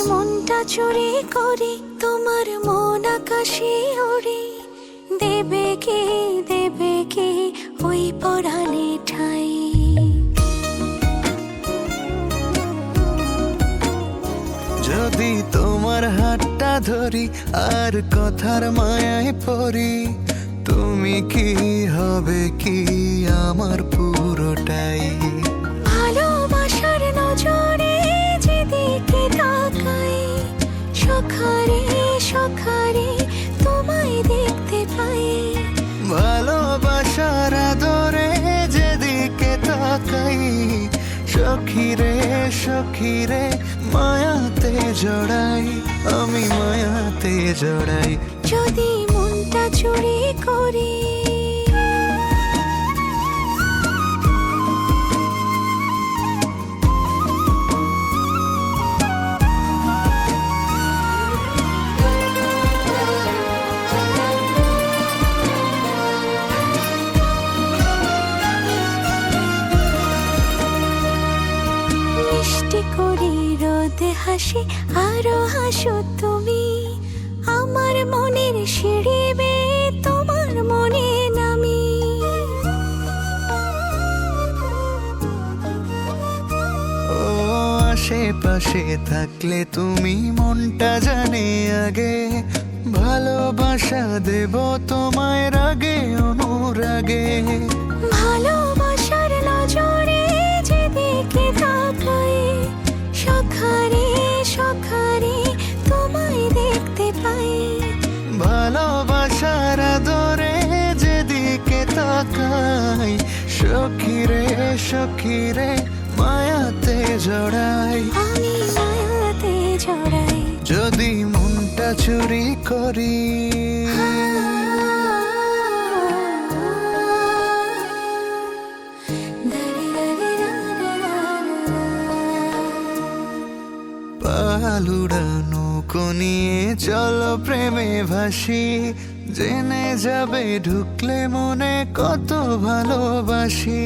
মনটা চুরি করি, তোমার মন আকাশে ওড়ে। দেবে কি ওই পরাণে ঠাই? যদি তোমার হাতটা ধরি আর কথার মায়ায় পড়ি, তুমি কি হবে কি আমার পুরোটাই? ভালোবাসার নজরে যেদিকে তাকাই, সখারে সখারে তোমায় দেখতে পাই। ভালোবাসার আদরে যেদিকে তাকাই, সখিরে সখিরে মায়াতে জড়াই, আমি মায়াতে জড়াই। যদি মনটা চুরি করি, মিষ্টি করি রোদে হাসি, আরো হাসো তুমি। আমার মনের সিঁড়ি বেয়ে তোমার মনে নামি। ও আশেপাশে থাকলে তুমি মনটা জানে আগে, ভালোবাসা দেব তোমায় রাগে অনুরাগে। ভালোবাসার নজরে যেদিকে তাকাই, সখারে সখারে তোমায় দেখতে পাই। ভালোবাসার আদরে যেদিকে তাকাই, সখিরে সখিরে মায়াতে জড়াই, আমি মায়াতে জড়াই। যদি মনটা চুরি করি। পালুড়ানো নিয়ে চলো প্রেমে ভাসি, জেনে যাবে ঢুকলে মনে কত ভালোবাসি।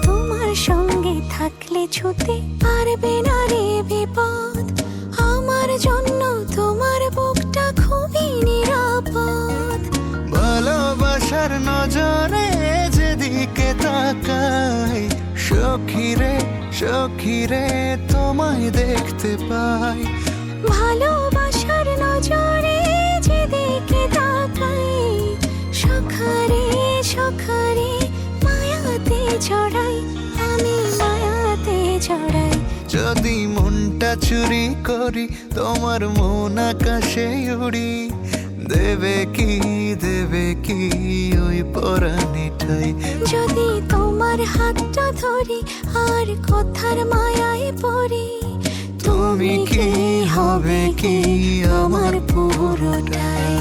তোমার সঙ্গে থাকলে ছুতে পারবে না রে বিপদ। আমার জন্য তোমার বুকটা খুবই নিরাপদ। ভালোবাসার নজরে যেদিকে তাকাই, সখিরে সখিরে তোমায় দেখতে পাই। ভালোবাসার নজরে যেদিকে তাকাই, সখারে সখারে মায়াতে জড়াই, আমি মায়াতে জড়াই। যদি মনটা চুরি করি, তোমার মন আকাশে উড়ি, দেবে কি ওই পরাণে ঠাই? যদি তোমার হাতটা ধরি আর কথার মায়ায় পড়ি, তুমি কি হবে কি আমার পুরোটাই?